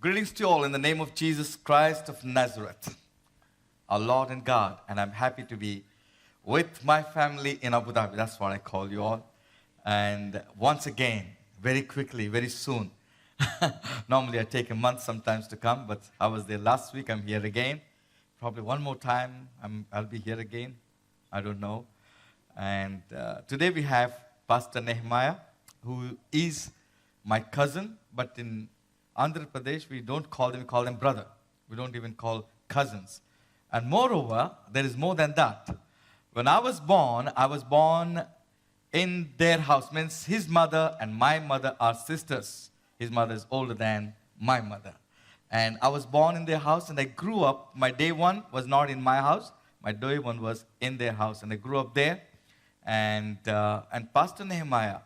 Greetings to you all in the name of Jesus Christ of Nazareth, our Lord and God. And I'm happy to be with my family in Abu Dhabi. That's what I call you all. And once again, very quickly, very soon. Normally I take a month sometimes to come, but I was there last week. I'm here again. Probably one more time, I'll be here again. I don't know. And today we have Pastor Nehemiah, who is my cousin, but in Andhra Pradesh, we don't call them, we call them brother. We don't even call cousins. And moreover, there is more than that. When I was born in their house. Means his mother and my mother are sisters. His mother is older than my mother. And I was born in their house and I grew up. My day one was not in my house. My day one was in their house. And I grew up there. And Pastor Nehemiah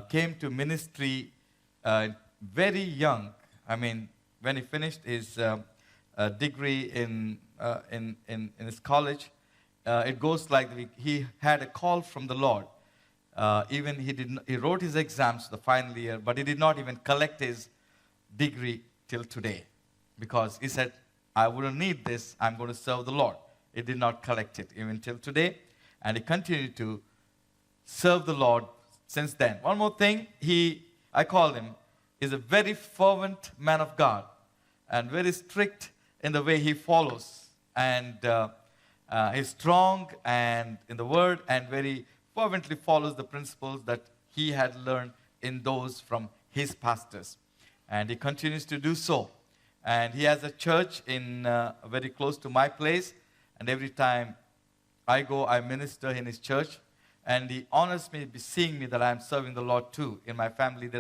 came to ministry very young. I mean, when he finished his degree in his college, it goes like he had a call from the Lord. Even he wrote his exams the final year, but he did not even collect his degree till today, because he said, I wouldn't need this, I'm going to serve the Lord. He did not collect it even till today, and he continued to serve the Lord since then. One more thing, I call him, is a very fervent man of God, and very strict in the way he follows, and he's strong and in the word, and very fervently follows the principles that he had learned in those from his pastors. And he continues to do so. And he has a church in very close to my place. And every time I go, I minister in his church. And he honors me, seeing me that I am serving the Lord too. In my family,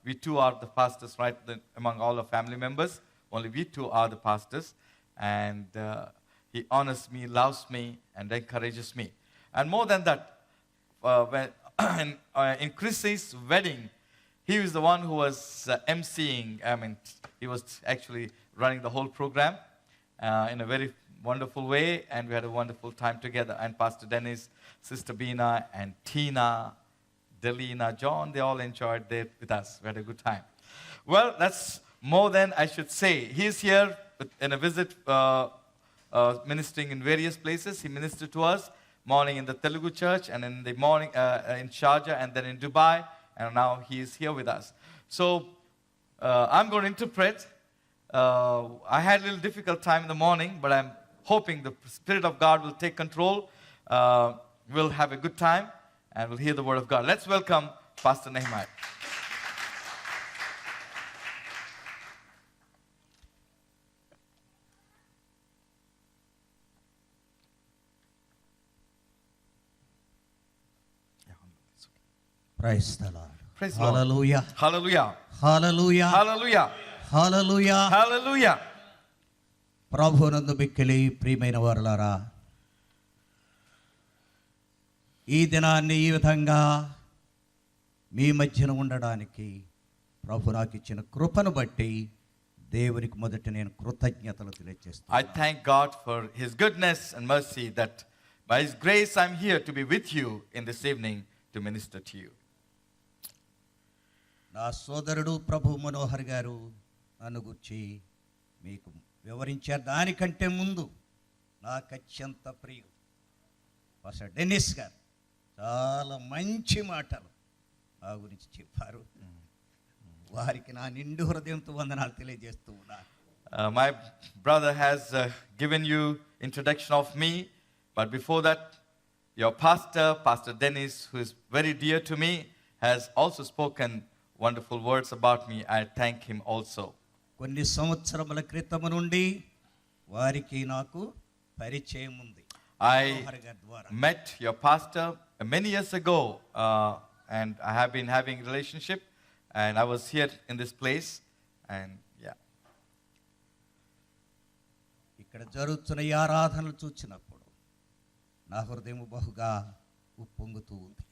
we two are the pastors, right? Among all the family members, only we two are the pastors. And he honors me, loves me, and encourages me. And more than that, in Chrissy's wedding, he was the one who was emceeing. I mean, he was actually running the whole program in a very wonderful way, and we had a wonderful time together. And Pastor Dennis, Sister Bina, and Tina, Delina, John, they all enjoyed it with us. We had a good time. Well, that's more than I should say. He's here in a visit, ministering in various places. He ministered to us morning in the Telugu church, and in the morning in Sharjah, and then in Dubai, and now he is here with us. So I'm going to interpret. I had a little difficult time in the morning, but I'm hoping the Spirit of God will take control. We'll have a good time, and we'll hear the word of God. Let's welcome Pastor Nehemiah. Praise the Lord. Praise Hallelujah. Lord. Hallelujah. Hallelujah. Hallelujah. Hallelujah. Hallelujah. ప్రభువునందు మిక్కిలి ప్రియమైన వారలారా, ఈ దినాన్ని ఈ విధంగా మీ మధ్యన ఉండడానికి ప్రభు నాకు ఇచ్చిన కృపను బట్టి దేవునికి మొదట నేను కృతజ్ఞతలు తెలియజేస్తాను. I thank God for his goodness and mercy that by his grace I'm here to be with you in this evening to minister to you. నా సోదరుడు ప్రభు మనోహర్ గారు నన్ను గురించి మీకు వివరించారు. దానికంటే ముందు నాకు అత్యంత ప్రియం పాస్టర్ డెన్నిస్ గారు చాలా మంచి మాటలు నా గురించి చెప్పారు. వారికి నా నిండు హృదయంతో వందనాలు తెలియజేస్తూ ఉన్నాను. My brother has given you introduction of me, but before that, your pastor, Pastor Dennis, who is very dear to me, has also spoken wonderful words about me. I thank him also. కొన్ని సంవత్సరముల క్రితం నుండి వారికి నాకు పరిచయం ఉంది. I met your pastor many years ago, and I have been having a relationship, and I was here in this place, and yeah. ఇక్కడ జరుగుతున్న ఈ ఆరాధనలు చూచినప్పుడు నా హృదయం బహుగా ఉప్పొంగుతూ ఉంది.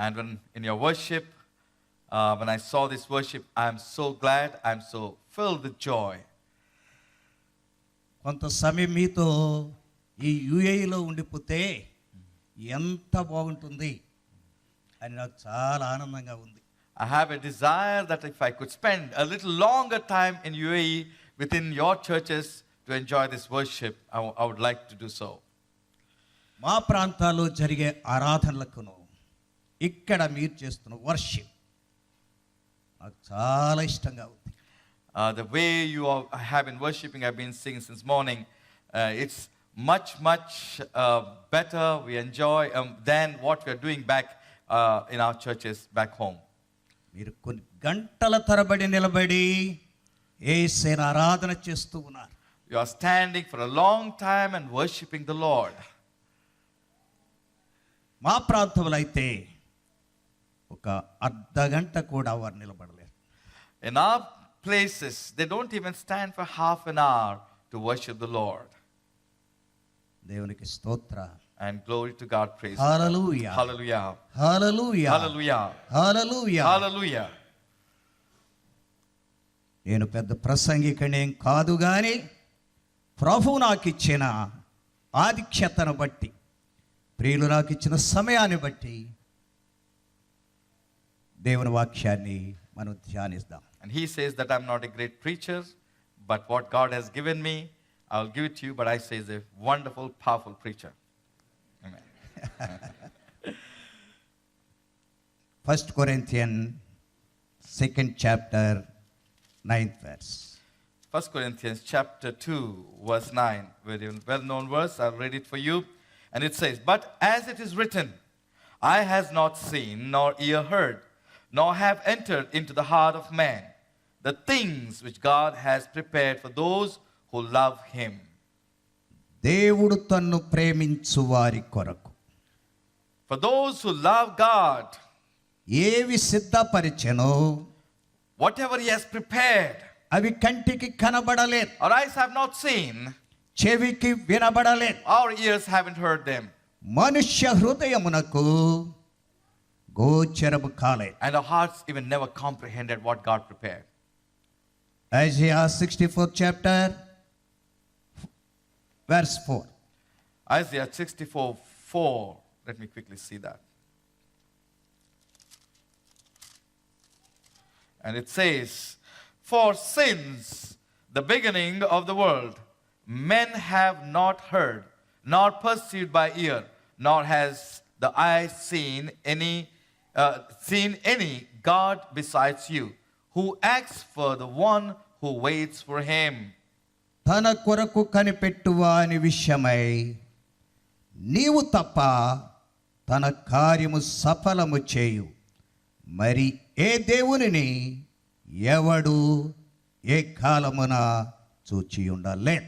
And when in your worship, when I saw this worship, I am so glad, I am so filled with joy. కొంత సమయం మీతో ఈ యుఏఈలో ఉండిపోతే ఎంత బాగుంటుంది అని నాకు చాలా ఆనందంగా ఉంది. I have a desire that if I could spend a little longer time in UAE within your churches to enjoy this worship, I would like to do so. మా ప్రాంతాల్లో జరిగే ఆరాధనలకును ఇక్కడ మీరు చేస్తున్న వర్షిప్ నాకు చాలా ఇష్టంగా ఉంది. The way you have been worshiping, I've been singing since morning. It's much better. We enjoy than what we are doing back in our churches back home. మీరు కొన్ని గంటల తరబడి నిలబడి యేసుని ఆరాధన చేస్తూ ఉన్నారు. You are standing for a long time and worshiping the Lord. మా ప్రాంతంలో అయితే ఒక అర్ధ గంట కూడా వారు నిలబడలేరు. In our places, they don't even stand for half an hour to worship the Lord. దేవునికి స్తోత్ర. And glory to God, praise hallelujah. Hallelujah. Hallelujah. Hallelujah. Hallelujah. Hallelujah. నేను పెద్ద ప్రసంగికునేం కాదు గాని ప్రభువు నాకు ఇచ్చిన ఆధిక్యతను బట్టి, ప్రియులు నాకు ఇచ్చిన సమయాన్ని బట్టి దేవుని వాక్యాన్ని మనం ధ్యానిద్దాం. And he says that I'm not a great preacher, but what God has given me, I'll give it to you, but I say he's a wonderful, powerful preacher. Amen. 1 Corinthians 2nd chapter 9th verse. 1 Corinthians chapter 2, verse 9, very well-known verse. I'll read it for you. And it says, "But as it is written, eye has not seen, nor ear heard, nor have entered into the heart of man, the things which God has prepared for those who love him." దేవుడు తన్ను ప్రేమించు వారి కొరకు For those who love God, ఏవి సిద్ధపరిచెనో whatever he has prepared, అవి కంటికి కనబడలేదు, our eyes have not seen, చెవికి వినబడలేదు, our ears haven't heard them, మనుష్య హృదయమునకు గోచరము కాలేదు. and our hearts even never comprehended what God prepared. Isaiah 64th chapter verse 4. Isaiah 64:4. Let me quickly see that. And it says, "For since the beginning of the world, men have not heard, nor perceived by ear, nor has the eye seen any God besides you, who acts for the one who waits for him." తన కొరకు కనిపెట్టువాని విషయమై నీవు తప్ప తన కార్యము సఫలము చేయు మరి ఏ దేవునిని ఎవడు ఏ కాలమున చూచి ఉండలేదు.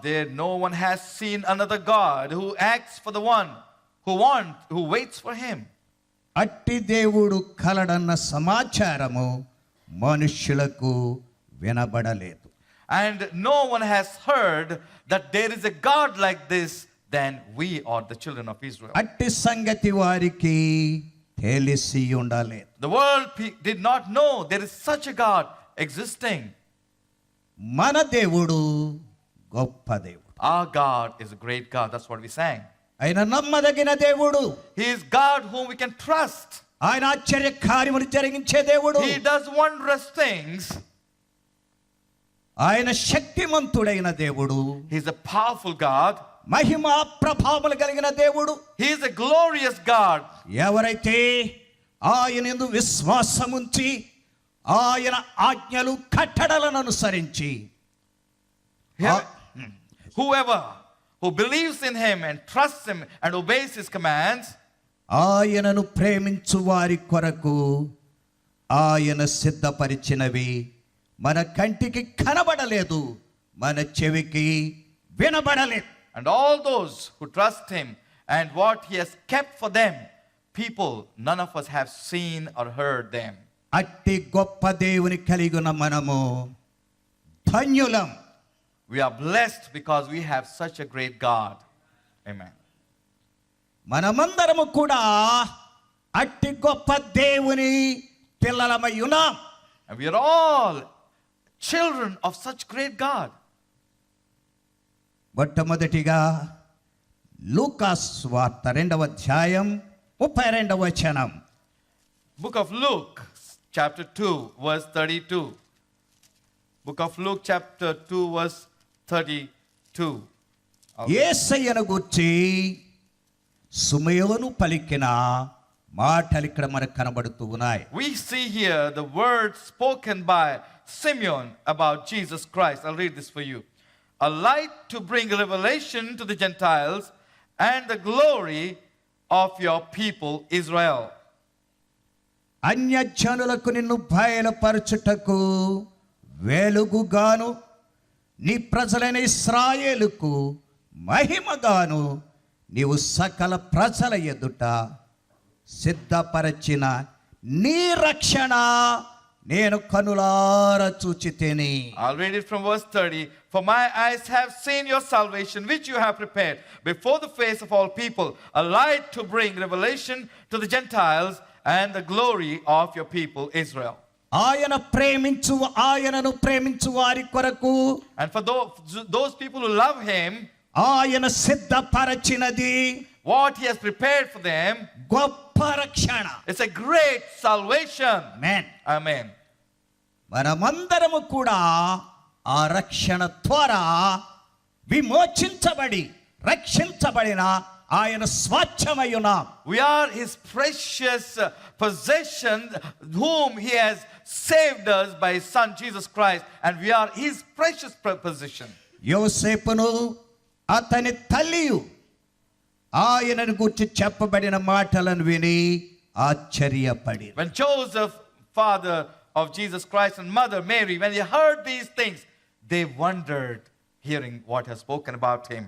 There no one has seen another God who acts for the one who waits for him. అట్టి దేవుడు కలడన్న సమాచారము మనుష్యులకు వినబడలేదు. And no one has heard that there is a God like this than we are the children of Israel. అట్టి సంగతి వారికి తెలిసి ఉండలేదు. The world did not know there is such a God existing. మన దేవుడు గొప్ప దేవుడు. Our God is a great God. That's what we sang. ఆయన నమ్మదగిన దేవుడు. He is God whom we can trust. ఆయన ఆశ్చర్య కార్యములు జరిగించే దేవుడు. He does wondrous things. ఆయన శక్తిమంతుడైన దేవుడు. He is a powerful God. మహిమా ప్రభావములు కలిగిన దేవుడు. He is a glorious God. ఎవరైతే ఆయన యందు విశ్వాసముంచి ఆయన ఆజ్ఞలు కట్టడలను అనుసరించి Whoever who believes in him and trusts him and obeys his commands, ఆయనను ప్రేమించు వారి కొరకు ఆయన సిద్ధపరిచినవి మన కంటికి కనబడలేదు, మన చెవికి వినబడలేదు. and all those who trust him and what he has kept for them, people, none of us have seen or heard them. అట్టి గొప్ప దేవుని కలిగిన మనము ధన్యులం. We are blessed because we have such a great God. Amen. మనమందరము కూడా అట్టి గొప్ప దేవుని పిల్లలమై ఉన్నాం. And we are all children of such great God. మొట్టమొదటిగా లూకాస్ వార్త 2వ అధ్యాయం 32వ వచనం. Book of Luke, chapter 2, verse 32. Book of Luke, chapter 2, verse 32. యేసయ్యను గూర్చి సుమయోను పలికిన మాటలు ఇక్కడ మనకు కనబడుతూ ఉన్నాయి. We see here the words spoken by Simeon about Jesus Christ. I'll read this for you. A light to bring revelation to the Gentiles and the glory of your people Israel. అన్యజనులకు నిన్ను బయలుపరచుటకు వెలుగుగాను నీ ప్రజలైన ఇశ్రాయేలుకు మహిమగాను నీవు సకల ప్రజల ఎదుట సిద్ధపరచిన నీ రక్షణ నేను కనులారా చూచితిని. I'll read it from verse 30. For my eyes have seen your salvation, which you have prepared before the face of all people, a light to bring revelation to the Gentiles and the glory of your people Israel. ఆయనను ప్రేమించు వారి కొరకు, and for those people who love him, ఆయన సిద్ధపరచినది, what he has prepared for them, గొప్ప రక్షణ. it's a great salvation. Amen. Amen. మనమందరము కూడా ఆ రక్షణ ద్వారా విమోచించబడి రక్షించబడిన ఆయన స్వాచ్ఛమై ఉన్నాం. We are his precious possession, whom he has saved us by his son Jesus Christ, and we are his precious possession. యోసేపును అతని తల్లియు ఆయనను గురించి చెప్పబడిన మాటలను విని ఆశ్చర్యపడి, when Joseph, father of Jesus Christ, and mother Mary, when they heard these things, they wondered, hearing what has spoken about him.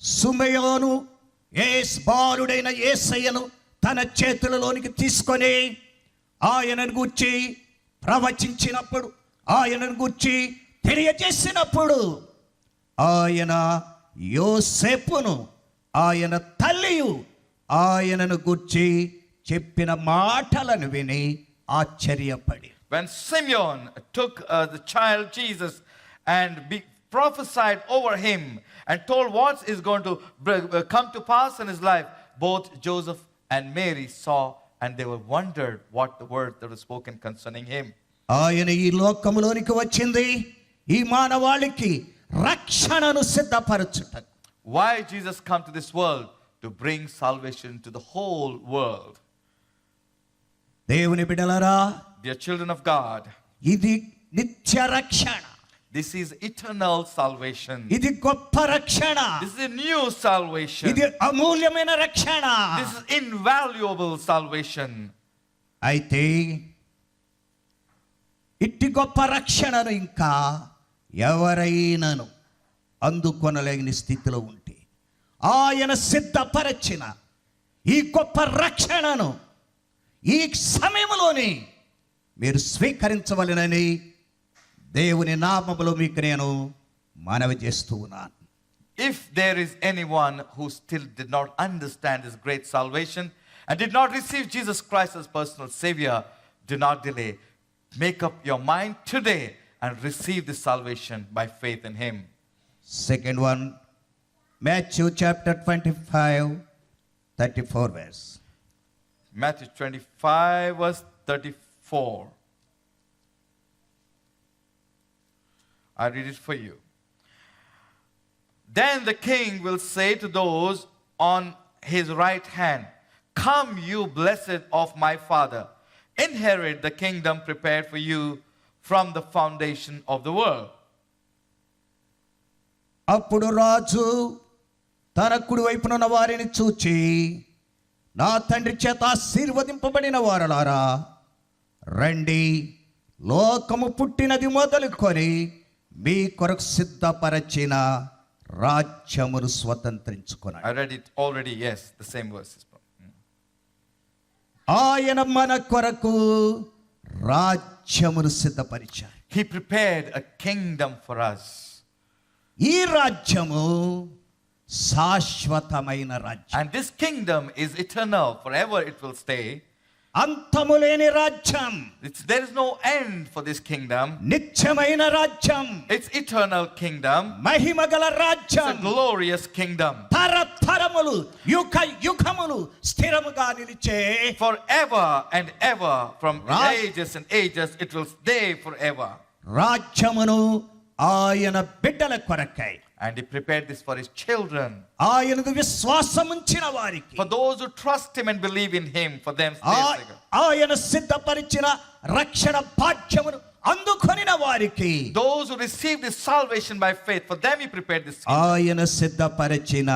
సుమయోను బాలుడైన యేసయ్యను తన చేతులలోనికి తీసుకొని ఆయనను గూర్చి ప్రవచించినప్పుడు, ఆయనను గూర్చి తెలియజేసినప్పుడు, ఆయన యోసేపును ఆయన తల్లియు ఆయనను గూర్చి చెప్పిన మాటలను విని ఆశ్చర్యపడి, when Simeon took the child Jesus and prophesied over him and told what is going to come to pass in his life, both Joseph and Mary saw, and they were wondered what the word that was spoken concerning him. ఆయన ఈ లోకములోనికి వచ్చింది ఈ మానవాళికి రక్షణను సిద్ధపరచుటకు. Why Jesus come to this world? To bring salvation to the whole world. దేవుని బిడ్డలారా, Dear children of God, ఇది నిత్య రక్షణ, this is eternal salvation. ఇది గొప్ప రక్షణ, This is a new salvation. ఇది అమూల్యమైన రక్షణ. This is invaluable salvation. అయితే ఇట్టి గొప్ప రక్షణను ఇంకా ఎవరైనాను అందుకొనలేని స్థితిలో ఉంటే, ఆయన సిద్ధపరచిన ఈ గొప్ప రక్షణను ఈ సమయంలోనే మీరు స్వీకరించవలెనని దేవుని నామములో మీకు నేను మనవి చేస్తూ ఉన్నాను. If there is anyone who still did not understand this great salvation and did not receive Jesus Christ as personal Savior, do not delay. Make up your mind today and receive this salvation by faith in him. Second one, Matthew chapter 25, 34 verse. Matthew 25 verse 34. I read it for you. Then the king will say to those on his right hand, "Come, you blessed of my Father, inherit the kingdom prepared for you from the foundation of the world." అప్పుడు రాజు తన కుడి వైపునున్న వారిని చూచి, నా తండ్రి చేత ఆశీర్వదింపబడిన వారలారా, రండి, లోకము పుట్టినది మొదలుకొని మీ కొరకు సిద్ధపరచిన రాజ్యమును స్వతంత్రించుకున్నాడు. I read it already, yes, the same verses. ఆయన మన కొరకు రాజ్యమును సిద్ధపరిచాడు. He prepared a kingdom for us. ఈ రాజ్యము శాశ్వతమైన రాజ్యం. And this kingdom is eternal, forever it will stay. అంతములేని రాజ్యం, There is no end for this kingdom. నిత్యమైన రాజ్యం, It's eternal kingdom. మహిమగల It's రాజ్యం, a glorious kingdom. తరతరములు యుగ యుగములు స్థిరముగా నిలిచే Forever and ever, from Right. ages and ages, it will stay forever. రాజ్యమును ఆయన బిడ్డల కొరకై, And he prepared this for his children. ఆయనకు విశ్వాసముంచిన వారికి, For those who trust him and believe in him, for them. ఆయన సిద్ధపరిచిన రక్షణ భాగ్యమును అందుకొనిన వారికి, Those who received this salvation by faith, for them he prepared this kingdom. ఆయన సిద్ధపరిచిన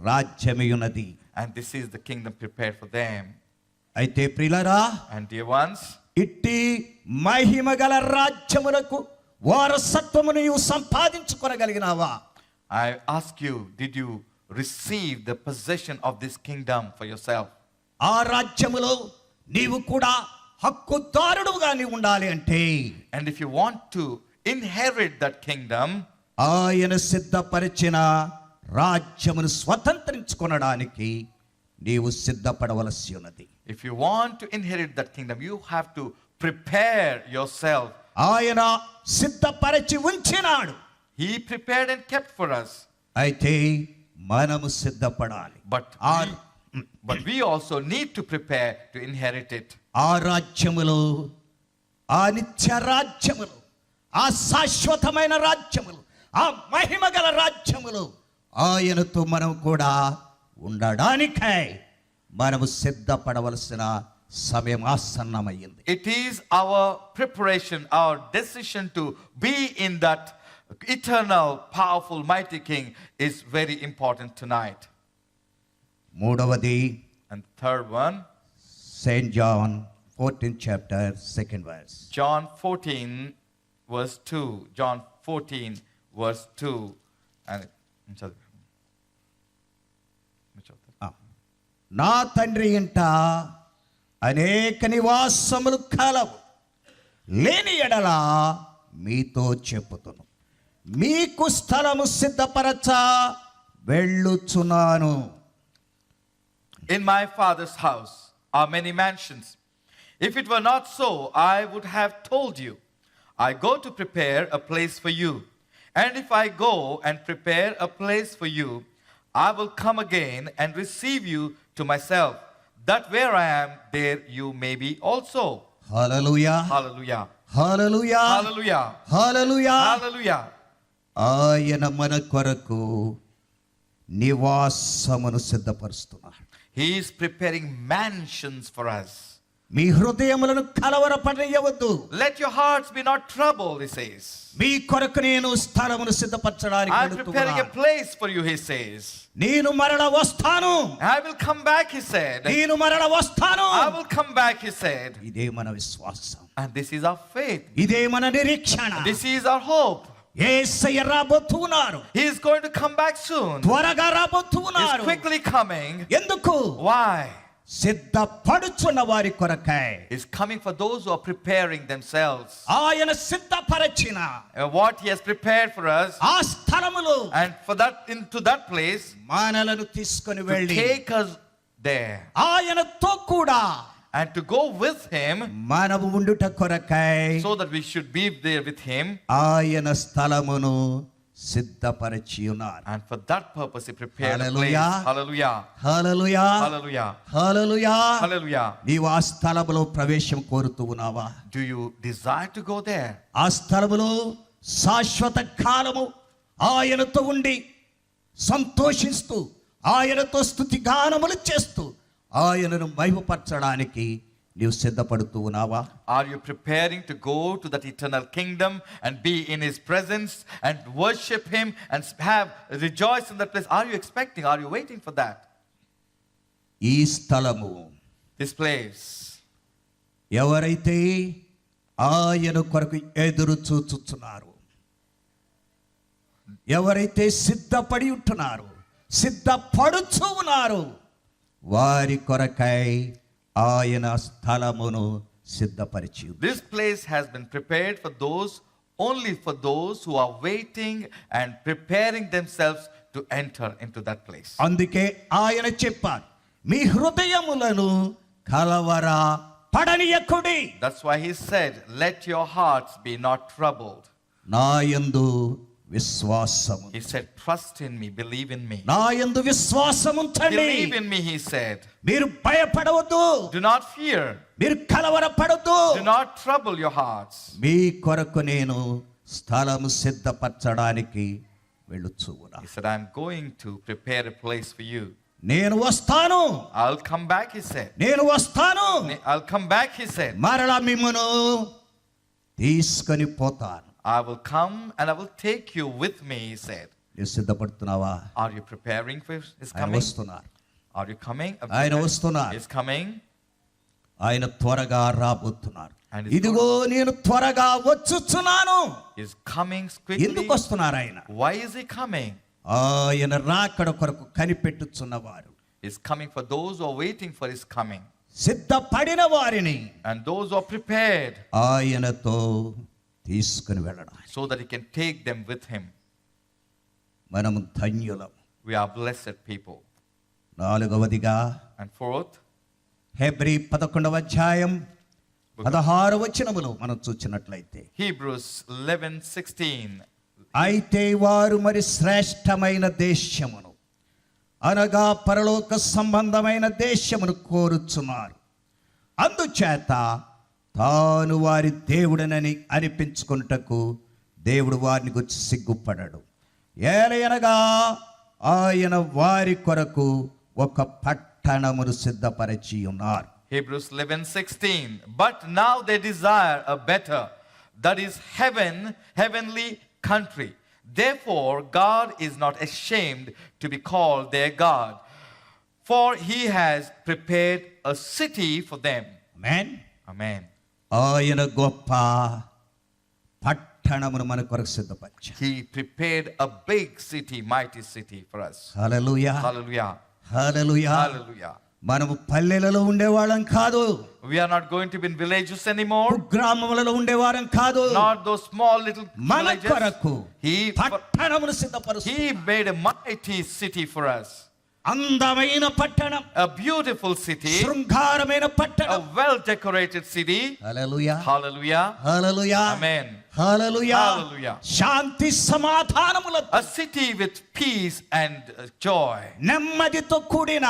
రాజ్యమున్నది. And this is the kingdom prepared for them. అయితే ప్రియులారా, And dear ones, ఇట్టి మహిమగల రాజ్యములకు వారసత్వము నీవు సంపాదించుకొనగలిగినావా? I ask you, did you receive the possession of this kingdom for yourself? ఆ రాజ్యములో నీవు కూడా హక్కుదారుడుగా నీవు ఉండాలి అంటే, And if you want to inherit that kingdom, ఆయన సిద్ధపరిచిన రాజ్యమును స్వతంత్రించుకొనడానికి నీవు సిద్ధపడవలసి ఉన్నది. if you want to inherit that kingdom, you have to prepare yourself. ఆయన సిద్ధపరిచి ఉంచినాడు, He prepared and kept for us. అయితే మనము సిద్ధపడాలి. But we also need to prepare to inherit it. ఆ రాజ్యములో, ఆ నిత్య రాజ్యములు, ఆ శాశ్వతమైన రాజ్యములు, ఆ మహిమగల రాజ్యములు ఆయనతో మనం కూడా ఉండడానికై మనము సిద్ధపడవలసిన సమయం ఆసన్నమైంది. It is our preparation, our decision to be in that eternal, powerful, mighty King is very important tonight. మూడవది, And third one, saint John 14th chapter 2nd verse. John 14 verse 2. John 14 verse 2. And నా తండ్రి ఇంట అనేక నివాసములు కలవు, లేని ఎడల మీతో చెప్పుతును, మీకు స్థలము సిద్ధపరచ వెళ్ళుచున్నాను. In my Father's house are many mansions. If it were not so, I would have told you. I go to prepare a place for you. And if I go and prepare a place for you, I will come again and receive you to myself, that where I am, there you may be also. Hallelujah, Hallelujah. Hallelujah, Hallelujah. Hallelujah. Hallelujah. ఆయన మన కొరకు నివాసమును సిద్ధపరుస్తున్నాడు. He is preparing mansions for us. మీ హృదయములను కలవరపడనివ్వవద్దు. Let your hearts be not troubled, he says. మీ కొరకు నేను స్థలమును సిద్ధపరచడానికి I'm preparing a వెళుతున్నాను. place for you, he says. నేను మరల వస్తాను, I will come back, he said. నేను మరల వస్తాను. I will come back, he said. ఇదే మన విశ్వాసం, And this is our faith. ఇదే మన నిరీక్షణ. This is our hope. యేసయ్య రాబోతున్నారు, He is going to come back soon. త్వరగా He is రాబోతున్నారు. quickly coming. ఎందుకు? Why? సిద్ధపడుచున్న వారి కొరకై. He is coming for those who are preparing themselves. ఆయన సిద్ధపరచిన And what he has prepared for us, ఆ స్థలములో and for that, into that place, మనలను తీసుకొని to వెళ్ళి take us there. ఆయనతో కూడా And to go with him, మనము ఉండుట కొరకై so that we should be there with him. ఆయన స్థలమును సిద్ధపరిచి ఉన్నారు. And for that purpose he prepared a place. Hallelujah. Hallelujah. Hallelujah, Hallelujah. Hallelujah. Hallelujah. నీవు ఆ స్థలములో ప్రవేశం కోరుతూ ఉన్నావా? Do you desire to go there? ఆ స్థలములో శాశ్వత కాలము ఆయనతో ఉండి సంతోషిస్తూ, ఆయనతో స్తుతి గానములు చేస్తూ ఆయనను మహిమపరచడానికి నీవు సిద్ధపడుతూ ఉన్నావా? Are you preparing to go to that eternal kingdom and be in his presence and worship him and rejoice in that place? Are you expecting? Are you waiting for that? ఈ స్థలము, This place. ఎవరైతే ఆయన కొరకు ఎదురు చూచుచున్నారు, ఎవరైతే సిద్ధపడి ఉంటున్నారు, సిద్ధపడుచు ఉన్నారు, వారి కొరకై ఆయన స్థలమును సిద్ధపరిచి ఉంది. This place has been prepared for those, only for those who are waiting and preparing themselves to enter into that place. అందుకే ఆయన చెప్పారు, మీ హృదయములను కలవర పడనీయకుడి. That's why he said, let your hearts be not troubled. నా యందు విశ్వాసము. He said, trust in me, believe in me. నా యందు విశ్వాసము ఉంచండి. Believe in me, he said. మీరు భయపడవద్దు. Do not fear. మీరు కలవరపడొద్దు. Do not trouble your hearts. మీ కొరకు నేను స్థలము సిద్ధపరచడానికి వెళ్ళుచున్నా. He said, I'm going to prepare a place for you. నేను వస్తాను. I'll come back, he said. నేను వస్తాను. I'll come back, he said. మరలా మిమ్మును తీసుకొని పోతాను. I will come and I will take you with me, he said. నువ్వు సిద్ధపడుతున్నావా? Are you preparing for his ఆయన coming? వస్తున్నారు. Are you coming? ఆయన వస్తున్నారు. He's coming. ఆయన త్వరగా రాబోతున్నారు. And he's ఇదిగో నేను త్వరగా వచ్చుచున్నాను. He's coming quickly. ఎందుకు వస్తున్నారు ఆయన? Why is he coming? ఆయన రాకడ కొరకు కనిపెట్టుచున్నవారు. He's coming for those who are waiting for his coming. సిద్ధపడిన వారిని And those who are prepared. ఆయనతో తీసుకుని వెళ్ళడం. So that he can take them with him. మనము ధన్యులం. We are blessed people. నాలుగవదిగా And fourth, హెబ్రీ 11వ అధ్యాయం 16వ వచనములో మనం చూచినట్లయితే, Hebrews 11:16. అయితే వారు మరి శ్రేష్టమైన దేశమును అనగా పరలోక సంబంధమైన దేశమును కోరుచున్నారు. అందుచేత తాను వారి దేవుడనని అనిపించుకొనుటకు దేవుడు వారిని గురించి సిగ్గుపడడు. ఏలయనగా ఆయన వారి కొరకు ఒక పట్టణమును సిద్ధపరచి ఉన్నారు. Hebrews 11:16. But now they desire a better, that is heavenly country. Therefore God is not ashamed to be called their God, for he has prepared a city for them. Amen. Amen. ఆయన గొప్ప పట్టణమును మన కొరకు సిద్ధపరిచారు. He prepared a big city, mighty city for us. Hallelujah. Hallelujah. Hallelujah. Hallelujah. మనము పల్లెలలో ఉండేవాళ్ళం కాదు. We are not going to be in villages anymore. గ్రామములలో ఉండేవారం కాదు. Not those small little మన villages. కొరకు పట్టణమును సిద్ధపరుస్తూ He made a mighty city for us. అందమైన పట్టణం, A beautiful city. శృంగారమైన A పట్టణం. well-decorated city. Hallelujah. Hallelujah. Hallelujah. Amen. Hallelujah. Hallelujah. Shanti సమాధానములతో, A city with peace and joy. నెమ్మదితో కూడిన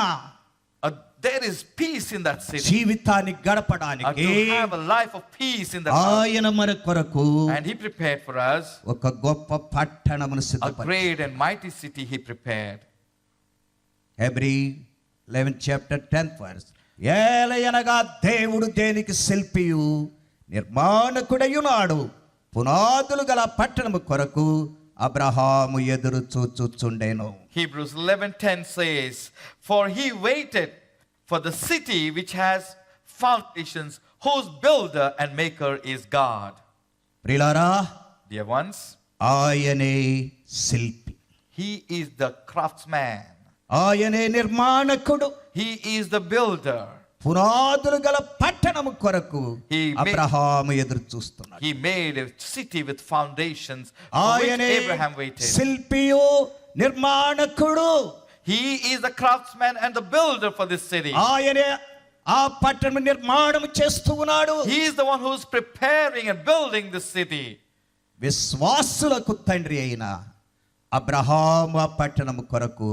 There is peace in that city. జీవితాన్ని To గడపడానికి have a life of peace in that house. ఆయన మన కొరకు And he prepared for us ఒక గొప్ప పట్టణమును a సిద్ధపరిచారు. great and mighty city he prepared. Hebrew 11 chapter 10th verse. ఏలయనగా దేవుడు దేనికి శిల్పియు నిర్మాణకుడయున్నాడు, పునాదులు గల పట్టణము కొరకు అబ్రహాము ఎదురు చూచుచుండెను. Hebrews 11:10 says, for he waited for the city which has foundations, whose builder and maker is God. ప్రియులారా, Dear ones, ఆయనే శిల్పి, he is the craftsman. ఆయనే నిర్మాణకుడు. He is the builder. పునాదులు గల పట్టణము కొరకు He అబ్రహాము ఎదురు చూస్తున్నాడు. He made a city with foundations for which ఆయనే Abraham waited. శిల్పియు నిర్మాణకుడు. He is the craftsman and the builder for this city. ఆయనే ఆ పట్టణం నిర్మాణం చేస్తూ ఉన్నాడు. He is the one who is preparing and building this city. విశ్వాసులకు తండ్రి అయిన అబ్రహాము ఆ పట్టణము కొరకు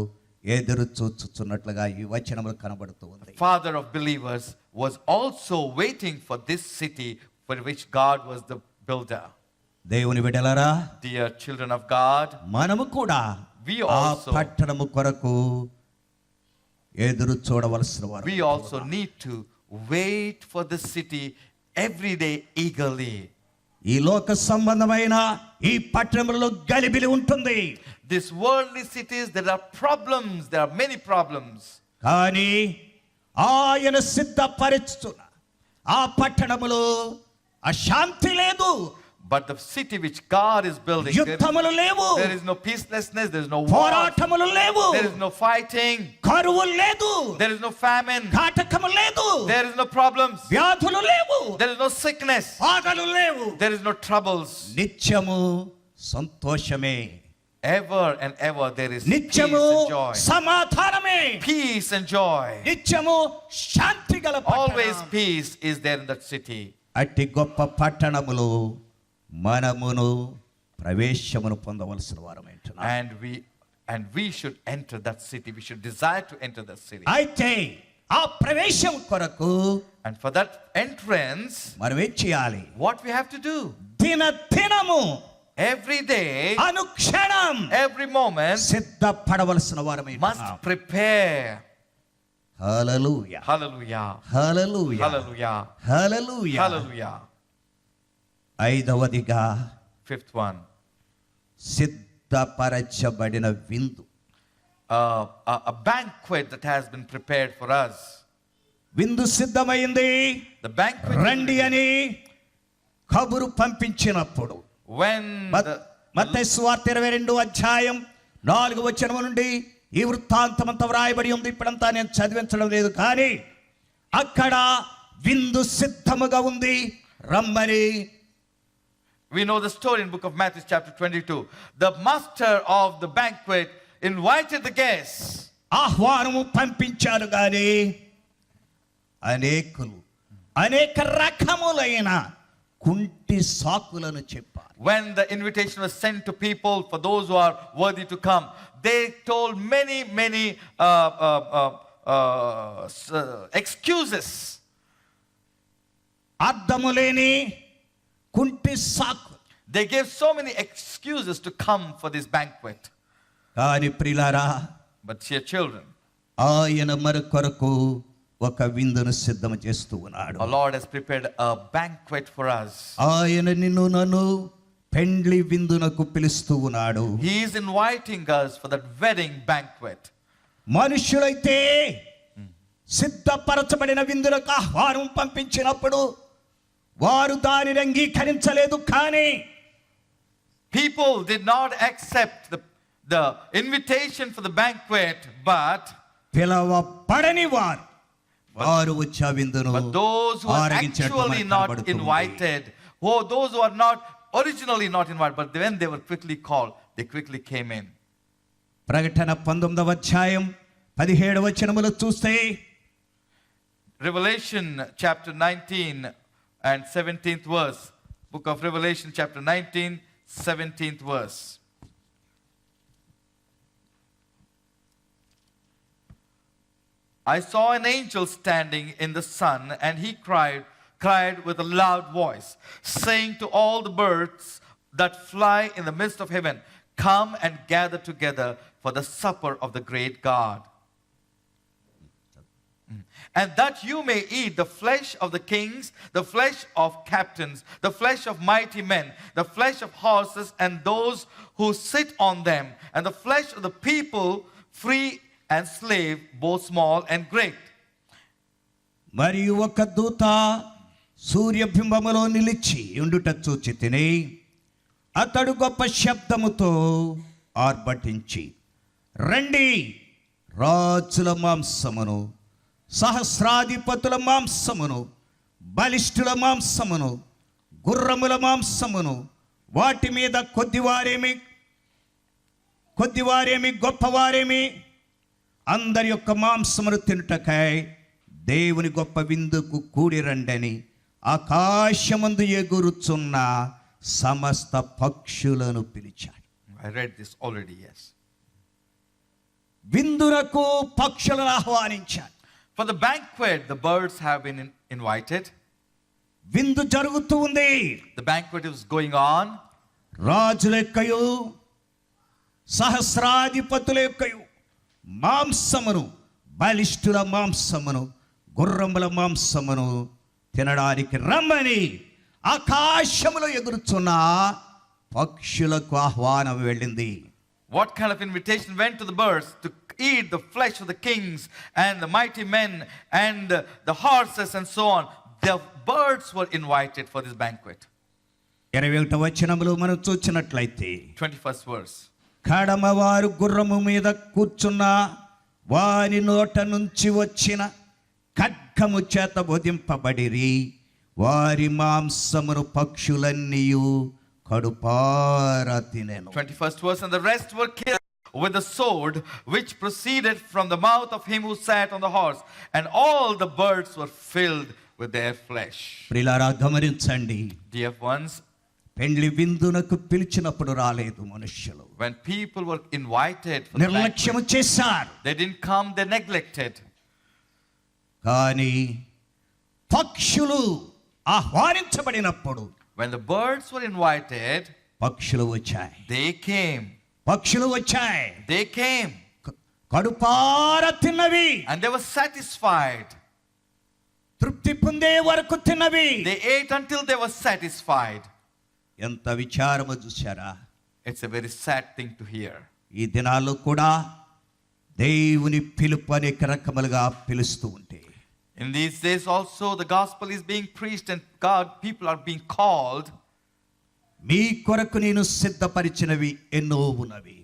ఎదురు చూచుచున్నట్లుగా ఈ వచనములు కనబడుతూ ఉంది. Father of believers was also waiting for this city for which God was the builder. దేవుని బిడ్డలారా, Dear children of God, మనము కూడా we ఆ also పట్టణము కొరకు ఎదురు చూడవలసిన వారు. we also need to wait for the city every day eagerly. ఈ లోక సంబంధమైన ఈ పట్టణములలో గలిబిలి ఉంటుంది. This worldly cities, there are problems, there are many problems. కానీ ఆయన సిద్ధపరచుచున్న ఆ పట్టణములో అశాంతి లేదు. But the city which God is building, యుద్ధములు లేవు. there is no peacelessness, there is no war, పోరాటములు లేవు. there is no fighting, కరువు లేదు. there is no famine, కాటకము లేదు. there is no problems, వ్యాధులు లేవు. there is no sickness, ఆగలు లేవు. there is no troubles. నిత్యము సంతోషమే. ever and ever there is peace నిత్యము and joy. సమాధానమే, Peace and joy. నిత్యము శాంతి గల Always పట్టణం. peace is there in that city. అట్టి గొప్ప పట్టణములో మనమును ప్రవేశమును పొందవలసిన వారమేంటున్నాం. And we should enter that city. We should desire to enter that city. అయితే ఆ ప్రవేశం కొరకు And for that entrance, మనం ఏం చేయాలి? what we have to do? దినము Every day, అనుక్షణం every moment, సిద్ధపడవలసిన వారమై must prepare. హల్లెలూయా, Hallelujah. హల్లెలూయా, Hallelujah. హల్లెలూయా. Hallelujah. ఐదవదిగా Fifth one. సిద్ధపరచబడిన విందు. A banquet that has been prepared for us. విందు సిద్ధమైంది, The banquet. రండి అని కబురు పంపించినప్పుడు When మత్తయి సువార్త 22 అధ్యాయం 4 వచనం నుండి ఈ వృత్తాంతమంతా వ్రాయబడి ఉంది. ఇప్పుడంతా నేను చదివించడం లేదు, కానీ అక్కడ విందు సిద్ధముగా ఉంది, రమ్మని. we know the story in book of Matthew chapter 22. The master of the banquet invited the guests. ఆహ్వానము పంపించారు, కానీ అనేక రకములైన కుంటి సాకులను చెప్పారు. When the invitation was sent to people, for those who are worthy to come, they told many excuses. అర్థము లేని కుంటి సాకు. They gave so many excuses to come for this banquet. కానీ ప్రియులారా, But dear children, ఆయన మన కొరకు ఒక విందును సిద్ధం చేస్తూ ఉన్నాడు. our Lord has prepared a banquet for us. ఆయన నిన్ను నన్ను పెండ్లి విందునకు పిలుస్తూ ఉన్నాడు. He is inviting us for that wedding banquet. మనుషులైతే సిద్ధపరచబడిన విందులకు ఆహ్వానం పంపించినప్పుడు వారు దానిని అంగీకరించలేదు. కానీ People did not accept the invitation for the banquet, but పిలవబడని వారు వచ్చే విందును but those who are actually not invited, those who are not originally not invited, but when they were quickly called, they quickly came in. ప్రకటన 19వ అధ్యాయం 17వ వచనములో చూస్తే, Revelation chapter 19 and 17th verse. Book of Revelation chapter 19, 17th verse. I saw an angel standing in the sun, and he cried with a loud voice, saying to all the birds that fly in the midst of heaven, come and gather together for the supper of the great God. And that you may eat the flesh of the kings, the flesh of captains, the flesh of mighty men, the flesh of horses and those who sit on them, and the flesh of the people, free and slave, both small and great. మరియు ఒక దూత సూర్యబింబములో నిలిచి ఉండుట చూచి తిని, అతడు గొప్ప శబ్దముతో ఆర్భటించి, రండి, రాజుల మాంసమును, సహస్రాధిపతుల మాంసమును, బలిష్ఠుల మాంసమును, గుర్రముల మాంసమును, వాటి మీద కొద్దివారేమి గొప్పవారేమి అందరి యొక్క మాంసమును తినుటకై దేవుని గొప్ప విందుకు కూడి రండని ఆకాశమందు ఎగురుచున్న సమస్త పక్షులను పిలిచాడు. I read this already, yes. విందునకు పక్షులను ఆహ్వానించాడు. For the banquet, the birds have been invited. విందు జరుగుతూ ఉంది. The banquet is going on. రాజుల యొక్కయు సహస్రాధిపతుల యొక్కయు మాంసమును, బలిష్ఠుల మాంసమును, గుర్రముల మాంసమును తినడానికి రమ్మని ఆకాశములో ఎగురుచున్న పక్షులకు ఆహ్వానం వెళ్ళింది. What kind of invitation went to the birds to eat the flesh of the kings and the mighty men and the horses and so on? The birds were invited for this banquet. 21వ వచనములో మనం చూచినట్లయితే, 21st verse. కడమవారు గుర్రము మీద కూర్చున్న వారి నోట నుంచి వచ్చిన ఖడ్గము చేత వధింపబడిరి, వారి మాంసమును పక్షులన్నీయు కడుపారా తినెను. 21st verse, and the rest were killed with the sword which proceeded from the mouth of him who sat on the horse, and all the birds were filled with their flesh. ప్రియులారా గమనించండి, Dear ones, పెండ్లి విందునకు పిలిచినప్పుడు రాలేదు మనుష్యులు. when people were invited for the నిర్లక్ష్యం banquet, చేశారు. they didn't come, they neglected. కానీ పక్షులు ఆహ్వానించబడినప్పుడు When the birds were invited, పక్షులు వచ్చాయి. they came. పక్షులు వచ్చాయి, They came, కడుపారా తిన్నవి, and they were satisfied. తృప్తి పొందే వరకు తిన్నవి. They ate until they were satisfied. ఎంత విచారము చూశారా. It's a very sad thing to hear. ఈ దినాల్లో కూడా దేవుని పిలుపు అనేక రకములుగా పిలుస్తూ ఉంటే, In these days also, the gospel is being preached and people are being called. మీ కొరకు నేను సిద్ధపరిచినవి ఎన్నో ఉన్నవి.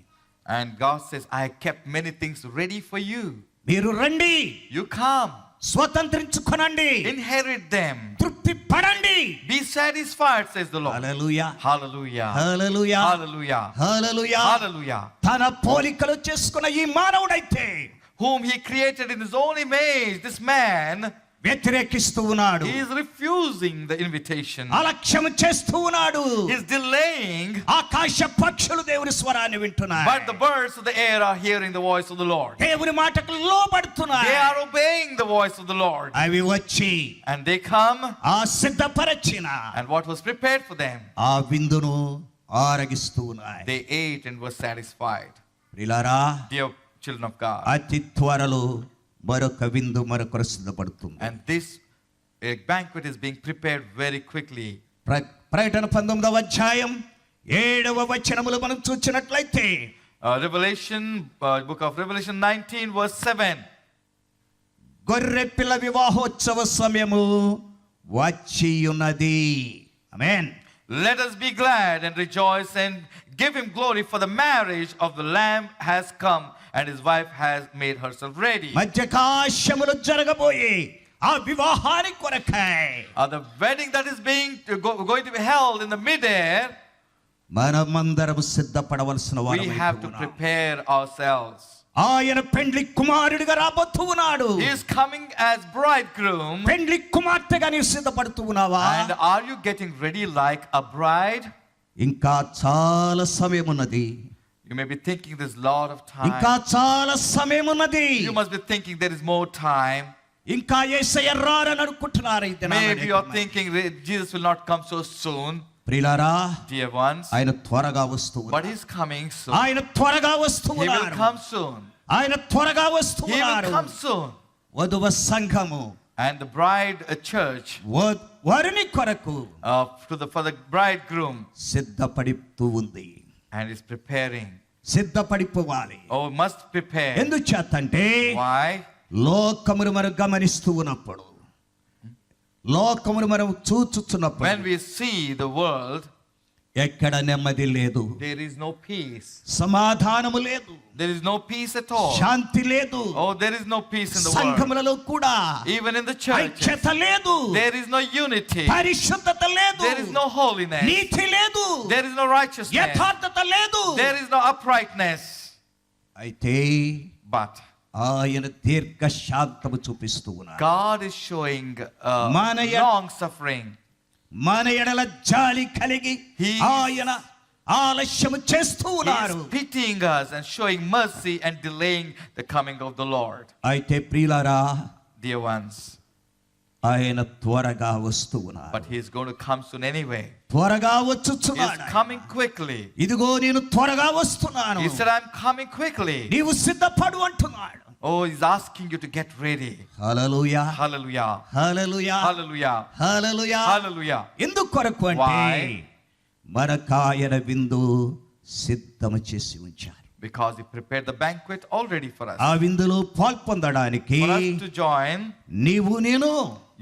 And God says, I kept many things ready for you. మీరు రండి, You come, స్వతంత్రించుకొనండి, inherit them. తృప్తి పడండి. Be satisfied, says the Lord. Hallelujah, Hallelujah. Hallelujah, Hallelujah. Hallelujah. Hallelujah. తన పోలికలు చేసుకున్న ఈ మానవుడైతే Whom he created in his own image, this man, వ్యతిరేకిస్తూ ఉన్నాడు, he is refusing the invitation. అలక్ష్యం చేస్తూ ఉన్నాడు. He is delaying. ఆకాశ పక్షులు దేవుని స్వరాన్ని వింటున్నాయి, But the birds of the air are hearing the voice of the Lord. దేవుని మాటకు లోబడుతున్నాయి. They are obeying the voice of the Lord. అవి వచ్చి And they come, ఆ సిద్ధపరచిన and what was prepared for them, ఆ విందును ఆరగిస్తూ ఉన్నాయి. they ate and were satisfied. ప్రియులారా, Dear children of God. అతి త్వరలో మరొక విందు మరొకరు సిద్ధపడుతుంది. And this banquet is being prepared very quickly. ప్రకటన 19వ అధ్యాయం 7వ వచనములు మనం చూచినట్లయితే, Book of Revelation 19 verse 7. గొర్రె పిల్ల వివాహోత్సవ సమయము వచ్చి ఉన్నది. ఆమేన్. Let us be glad and rejoice and give him glory, for the marriage of the Lamb has come, and his wife has made herself ready. మధ్యకాశములో జరగబోయే ఆ వివాహానికి కొరకై, The wedding that is going to be held in the midair, మనమందరం సిద్ధపడవలసిన we వారమై have to ఉన్నాం. prepare ourselves. ఆయన పెండ్లి కుమారుడిగా రాబోతూ ఉన్నాడు. He is coming as bridegroom. పెండ్లి కుమార్తెగా నీవు సిద్ధపడుతూ ఉన్నావా? And are you getting ready like a bride? ఇంకా చాలా సమయం ఉన్నది. You may be thinking there's a lot of ఇంకా time. చాలా సమయం ఉన్నది. You must be thinking there is more time. ఇంకా యేసయ్య రారని అనుకుంటున్నారు ఈ దినాన Maybe you are అనేక మంది. thinking Jesus will not come so soon. ప్రియులారా, Dear ones, ఆయన త్వరగా వస్తూ but ఉన్నారు. he's coming soon. ఆయన త్వరగా వస్తూ He will ఉన్నారు. come soon. ఆయన త్వరగా వస్తూ He will ఉన్నారు. come soon. వధువ సంఘము And the bride, a church, వరుని కొరకు for the bridegroom, సిద్ధపడుతూ ఉంది. and is preparing. సిద్ధపడిపోవాలి. Oh, must prepare. ఎందుకు చేతంటే, Why? లోకమును మనం గమనిస్తూ ఉన్నప్పుడు, లోకమును మనం చూచుచున్నప్పుడు When we see the world, ఎక్కడ నెమ్మది లేదు, there is no peace. సమాధానము లేదు, There is no peace at all. శాంతి లేదు. Oh, there is no peace in the world. సంఘములలో కూడా Even in the church, ఐక్యత లేదు, there is no unity. పరిశుద్ధత లేదు, There is no holiness. నీతి లేదు, There is no righteousness. యథార్థత లేదు. There is no uprightness. అయితే But ఆయన దీర్ఘ శాంతము చూపిస్తూ ఉన్నారు. God is showing long suffering. మన ఎడల జాలి కలిగి ఆయన ఆలస్యం చేస్తూ He ఉన్నారు. is pitying us and showing mercy and delaying the coming of the Lord. అయితే ప్రియులారా, Dear ones, ఆయన త్వరగా వస్తూ ఉన్నారు. but he is going to come soon anyway. త్వరగా He is వచ్చుచున్నాడు. coming quickly. ఇదిగో నేను త్వరగా వస్తున్నాను, He said, I'm coming quickly. నీవు సిద్ధపడు అంటున్నాడు. Oh, he's asking you to get ready. Hallelujah, Hallelujah. Hallelujah, Hallelujah. Hallelujah. Hallelujah. ఎందుకు కొరకు అంటే, Why? మనకాయన విందు సిద్ధము చేసి ఉంచారు. Because he prepared the banquet already for us. ఆ విందులో పాల్పొందడానికి For us to join, నీవు నేను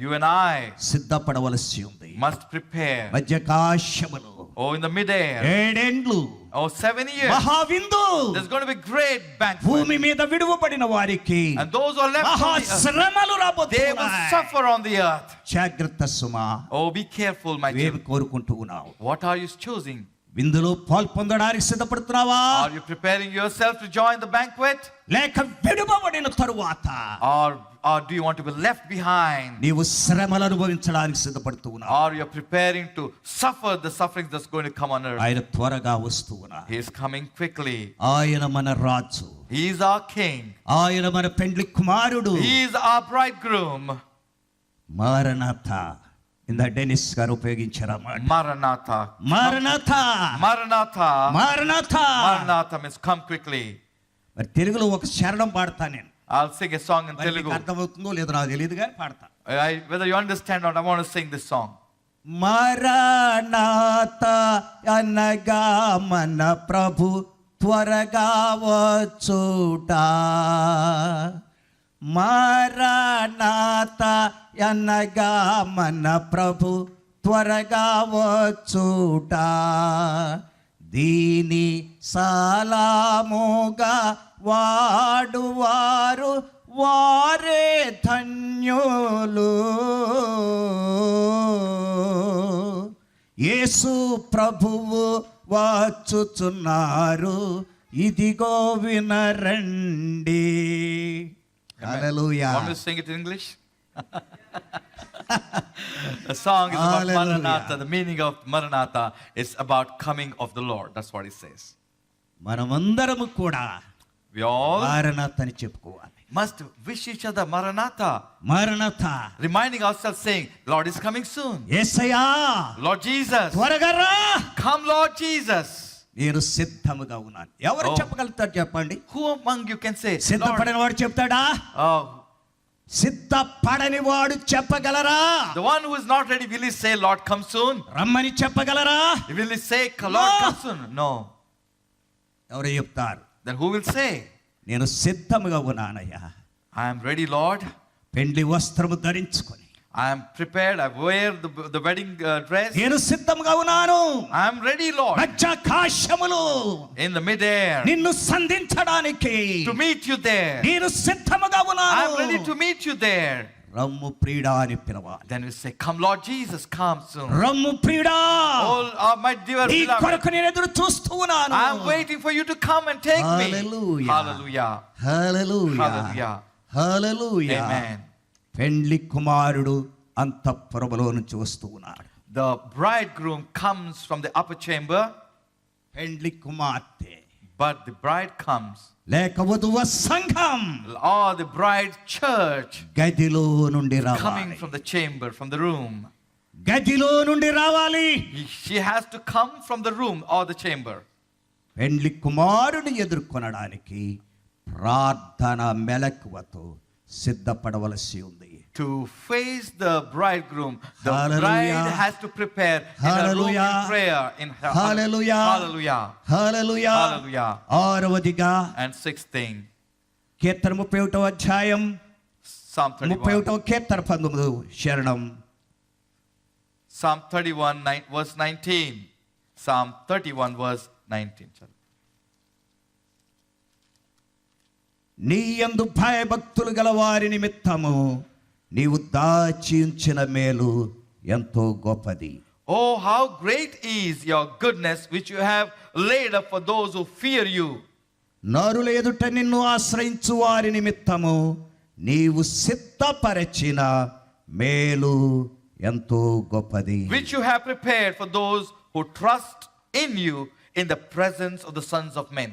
you and I సిద్ధపడవలసి ఉంది. must prepare. మధ్యకాశములో Oh, in the midair, 7 ఏండ్లు Oh, 7 years. మహావిందు. There's going to be great banquet. భూమి మీద విడువబడిన వారికి And those who are left on the earth, శ్రమలు they will రాబోతున్నాయి. suffer on the earth. జాగ్రత్త సుమా. Oh, be careful, my ఏమి children. కోరుకుంటూ ఉన్నావు? What are you choosing? విందులో పాల్పొందడానికి సిద్ధపడుతున్నావా? Are you preparing yourself to join the banquet? లేక విడువబడిన తరువాత Or do you want to be left behind? నీవు శ్రమలు అనుభవించడానికి సిద్ధపడుతూ ఉన్నావు. Or you're preparing to suffer the sufferings that's going to come on earth? ఆయన త్వరగా వస్తూ ఉన్నాడు. He is coming quickly. ఆయన మన రాజు. He is our king. ఆయన మన పెండ్లి కుమారుడు. He is our bridegroom. Maranatha. ఇందా డెనిస్ గారు ఉపయోగించారు ఆ మాట. Maranatha. Maranatha. Maranatha. Maranatha. Maranatha means come quickly. మరి తెలుగులో ఒక శరణం పాడతా నేను. I'll sing a song in మరి Telugu. మీకు అర్థమవుతుందో లేదో నాకు తెలియదు కానీ పాడతా. Whether you understand or not, I want to sing this song. Maranatha అనగా మన ప్రభు త్వరగా వచ్చుట. మారనాథ అనగా మన ప్రభు త్వరగా వచ్చుట. దీని సలాముగా వాడువారు వారే ధన్యులు. యేసు ప్రభువు వచ్చుచున్నారు, ఇదిగో వినరండి. హల్లెలూయా. Want me to sing it in English? The song is about Hallelujah. Maranatha. The meaning of Maranatha is about coming of the Lord. That's what it says. మనమందరము కూడా We all మారనాథ అని చెప్పుకోవాలి. must wish each other Maranatha. Maranatha. Reminding ourselves saying, Lord is coming soon. Yesayya Lord Jesus. త్వరగా రా. Come Lord Jesus. నేను సిద్ధముగా ఉన్నాను. ఎవరు Oh. చెప్పగలుగుతారు చెప్పండి? Who among you can say, Lord? సిద్ధపడని వాడు చెప్తాడా? Oh, సిద్ధపడని వాడు చెప్పగలరా? the one who is not ready, will he say, Lord come soon? రమ్మని చెప్పగలరా? Will he say, Lord No. come soon? No. ఎవరు చెప్తారు? Then who will say, నేను సిద్ధముగా ఉన్నానయ్యా. I am ready, Lord. పెండ్లి వస్త్రము ధరించుకొని I am prepared. I wear the wedding dress. నేను సిద్ధముగా ఉన్నాను. I am ready, Lord. మధ్యాకాశములో In the midair. నిన్ను సంధించడానికి To meet you there. నేను సిద్ధముగా I ఉన్నాను. am ready to meet you there. రమ్ము ప్రియుడా అని పిలవాలి. Then we say, come Lord Jesus, come soon. రమ్ము ప్రియుడా. Oh, my dear నీ beloved, కొరకు నేను ఎదురు చూస్తూ ఉన్నాను. I am waiting for you to come and take me. Hallelujah. Hallelujah. Hallelujah. Hallelujah. Hallelujah. Amen. పెండ్లి కుమారుడు అంతఃపురములో నుంచి వస్తూ ఉన్నాడు. The bridegroom comes from the upper chamber, పెండ్లి కుమార్తె but the bride comes. లేక వధువ సంఘం Or the bride church గదిలో నుండి coming రావాలి. from the chamber, from the room. గదిలో నుండి రావాలి. She has to come from the room or the chamber. పెండ్లి కుమారుని ఎదుర్కొనడానికి ప్రార్థన మెలకువతో సిద్ధపడవలసి ఉంది. To face the bridegroom, the Hallelujah. bride has to prepare in a room Hallelujah. in prayer. In her Hallelujah. Hallelujah. Hallelujah. Hallelujah. ఆరవదిగా And sixth thing, కీర్తన 31వ అధ్యాయం Psalm 31. 31వ కీర్తన 19 శరణం. Psalm 31, verse 19. Psalm 31, verse 19. నీ యందు భయభక్తులు గల వారి నిమిత్తము నీవు దాచి ఉంచిన మేలు ఎంతో గొప్పది. Oh, how great is your goodness which you have laid up for those who fear you. నరుల ఎదుట నిన్ను ఆశ్రయించు వారి నిమిత్తము నీవు సిద్ధపరచిన మేలు ఎంతో గొప్పది. Which you have prepared for those who trust in you in the presence of the sons of men.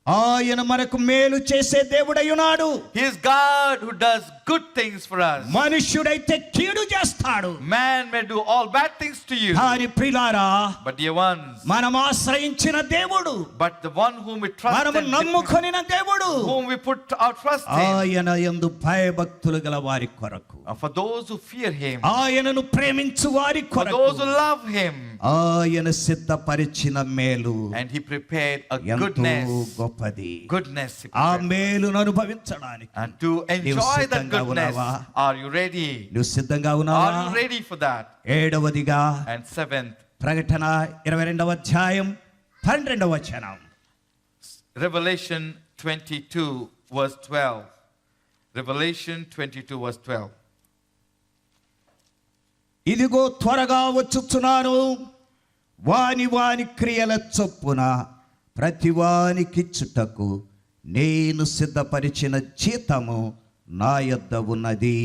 ఆయన మనకు మేలు చేసే దేవుడై ఉన్నాడు. He is God who does good things for us. మనుష్యుడైతే కీడు చేస్తాడు. Man may do all bad things to you. కానీ ప్రియులారా, But dear ones, మనం ఆశ్రయించిన దేవుడు, but the one whom we trust మనము and నమ్ముకొనిన దేవుడు, whom we put our trust in, ఆయన యందు భయభక్తులు గల వారి కొరకు, for those who fear him, ఆయనను ప్రేమించు వారి for కొరకు, those who love him, ఆయన సిద్ధపరిచిన మేలు and he prepared a ఎంతో goodness. గొప్పది. Goodness he ఆ prepared. మేలును అనుభవించడానికి And to enjoy that సిద్ధంగా goodness, ఉన్నావా? are you ready? నువ్వు సిద్ధంగా ఉన్నావా? Are you ready for that? ఏడవదిగా And seventh, ప్రకటన 22వ అధ్యాయం 12వ వచనం. Revelation 22 verse 12. Revelation 22 verse 12. ఇదిగో త్వరగా వచ్చుచున్నాను, వాని వాని క్రియల చొప్పున ప్రతివానికిచ్చుటకు నేను సిద్ధపరిచిన జీతము నా యొద్ద ఉన్నది.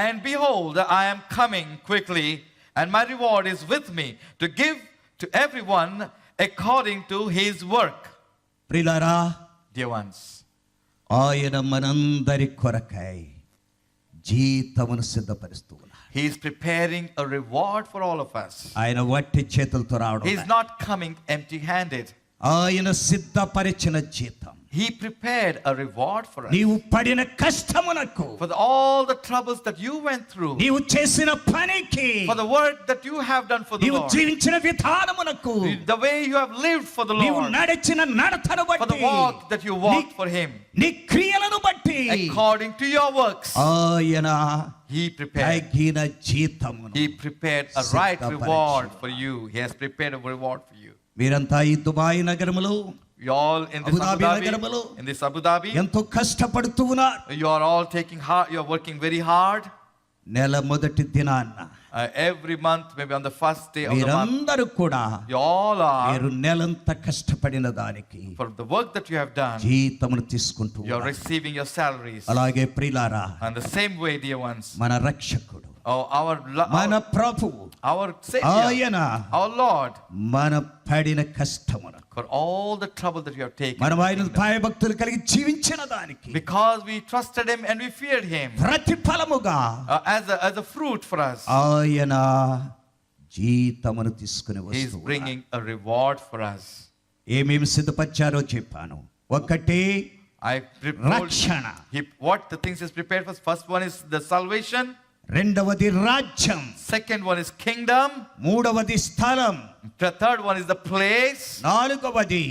And behold, I am coming quickly, and my reward is with me to give to everyone according to his work. ప్రియులారా, Dear ones, ఆయన మనందరి కొరకై జీతమును సిద్ధపరుస్తూ ఉన్నారు. he is preparing a reward for all of us. ఆయన వట్టి చేతులతో రావడం He is not coming empty-handed. ఆయన సిద్ధపరిచిన జీతం, He prepared a reward for us. నీవు పడిన కష్టమునకు, For all the troubles that you went through. నీవు చేసిన పనికి, For the work that you have done for the నీవు Lord. జీవించిన విధానమునకు, The way you have lived for the నీవు Lord. నడిచిన నడతను For the బట్టి, walk that you walked for Him. నీ క్రియలను బట్టి According to your works. ఆయన He prepared. తగిన జీతమును He prepared a right reward for you. He has prepared a reward for you. మీరంతా ఈ Dubai నగరములో, You all in this Abu Dhabi, in this Abu Dhabi, ఎంతో కష్టపడుతూ ఉన్నారు. you are all taking hard, you are working very hard. నెల మొదటి దినాన్న Every month, maybe on the first day of the month, మీరందరూ కూడా you all మీరు are, నెలంతా కష్టపడిన దానికి for the work that you have done, జీతమును తీసుకుంటూ you are ఉన్నారు. receiving your salaries. అలాగే ప్రియులారా, And the same way, dear ones, మన రక్షకుడు, మన ప్రభువు, our Savior, ఆయన our Lord, మన పడిన కష్టమును, for all the trouble that you have taken, మనం ఆయన భయభక్తులు కలిగి జీవించిన దానికి because we trusted Him and we feared Him, ప్రతిఫలముగా as a fruit for us, ఆయన జీతమును తీసుకుని He is వస్తూ bringing a reward for us. ఏమేమి సిద్ధపరిచారో చెప్పాను. ఒకటి I told రక్షణ, what the things is prepared for. First one is the salvation. రెండవది రాజ్యం, Second one is kingdom. మూడవది స్థలం, The third one is the place. నాలుగవది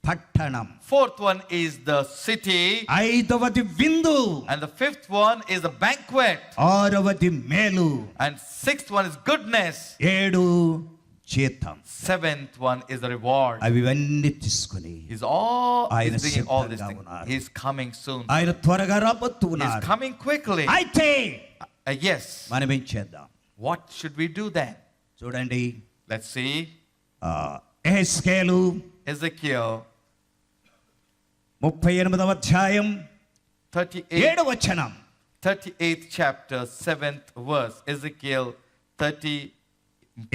పట్టణం, Fourth one is the city. ఐదవది విందు, And the fifth one is the banquet. ఆరవది మేలు, And sixth one is goodness. ఏడు జీతం. Seventh one is the reward. అవివన్నీ తీసుకుని He's ఆయన bringing all these సిద్ధంగా things. ఉన్నారు. He's coming soon. ఆయన త్వరగా He's రాబోతున్నారు. coming quickly. అయితే Yes. మనం ఏం చేద్దాం? What should we do then? చూడండి, Let's see. ఎహెజ్కేలు Ezekiel 38వ అధ్యాయం 38. 7వ వచనం. 38th chapter, 7th verse. Ezekiel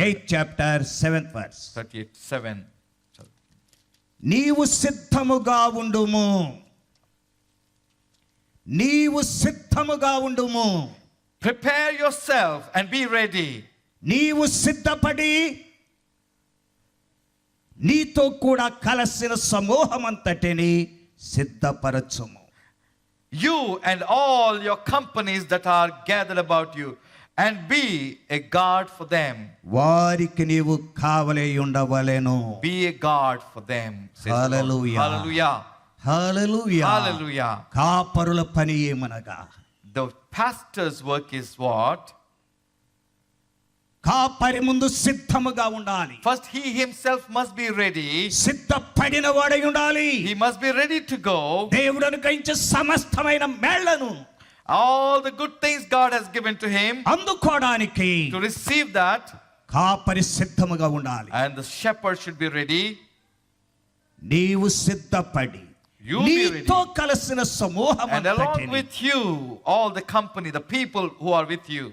8th chapter 7th verse. 38, 7. నీవు సిద్ధముగా ఉండుము, నీవు సిద్ధముగా ఉండుము, Prepare yourself and be ready. నీవు సిద్ధపడి నీతో కూడా కలసిన సమూహమంతటిని సిద్ధపరచుము. You and all your companies that are gathered about you, and be a guard for them. వారికి నీవు కావలై ఉండవలెను. Be a guard for them. says the Lord. Hallelujah. Hallelujah. Hallelujah. Hallelujah. కాపరుల పని ఏమనగా, The pastor's work is what? కాపరి ముందు సిద్ధముగా ఉండాలి. First, he himself must be ready. సిద్ధపడిన వాడై ఉండాలి. He must be ready to go. దేవుడు అనుగ్రహించే సమస్తమైన మేళ్లను, All the good things God has given to him, అందుకోవడానికి to receive that, కాపరి సిద్ధముగా ఉండాలి. and the shepherd should be ready. నీవు సిద్ధపడి You be నీతో ready. కలిసిన సమూహం And along with you, all the company, the people who are with you,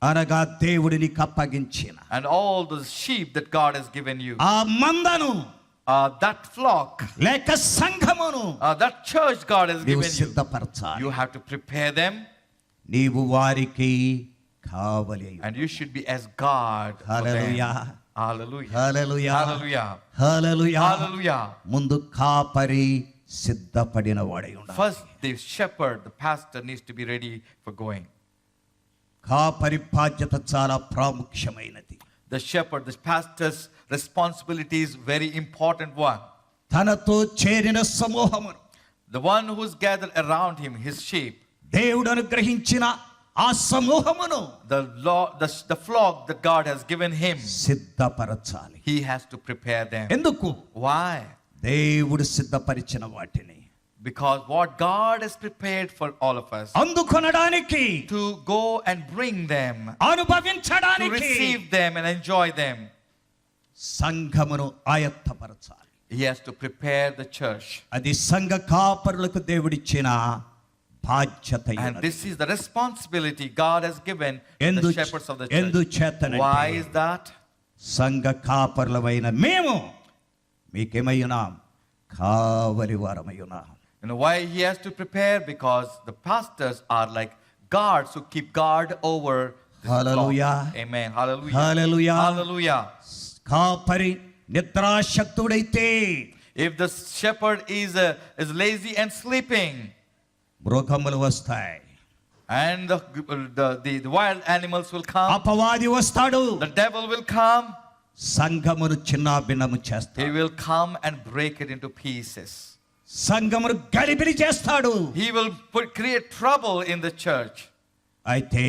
అనగా దేవుడు నీకు అప్పగించిన and all the sheep that God has given you, ఆ మందను, that flock, లేక సంఘమును that church God has నీవు given you, సిద్ధపరచాలి. you have to prepare them, నీవు వారికి కావలి. and you should be as guard for them. Hallelujah. Hallelujah. Hallelujah. Hallelujah. Hallelujah. Hallelujah. ముందు కాపరి సిద్ధపడిన వాడై ఉండాలి. First, the shepherd, the pastor needs to be ready for going. కాపరి బాధ్యత చాలా ప్రాముఖ్యమైనది. The shepherd, the pastor's responsibility is very important one. తనతో చేరిన సమూహమును, The one who's gathered around him, his sheep. దేవుడు అనుగ్రహించిన ఆ సమూహమును the flock that God has given him, సిద్ధపరచాలి. he has to prepare them. ఎందుకు? Why? దేవుడు సిద్ధపరిచిన వాటిని Because what God has prepared for all of us, అందుకొనడానికి, to go and bring them, to అనుభవించడానికి receive them and enjoy them, సంఘమును ఆయత్తపరచాలి. he has to prepare the church. అది సంఘ కాపరులకు దేవుడిచ్చిన బాధ్యత. And this is the responsibility God has given ఎందు the shepherds of the church. ఎందుచేతనంటే, Why is that? సంఘ కాపరులమైన మేము మీకేమై ఉన్నాం? కావలి వారమై ఉన్నాం. You know why he has to prepare? Because the pastors are like guards who keep guard over this Hallelujah. flock. Amen. Hallelujah. Hallelujah. Hallelujah. కాపరి నిద్రాశక్తుడైతే, If the shepherd is lazy and sleeping, మృగములు వస్తాయి, and the wild animals will come, అపవాది వస్తాడు, the devil will come, సంఘమును చిన్నాభిన్నము he చేస్తాడు, will come and break it into pieces. సంఘమును గలిబిలి చేస్తాడు. He will create trouble in the church. అయితే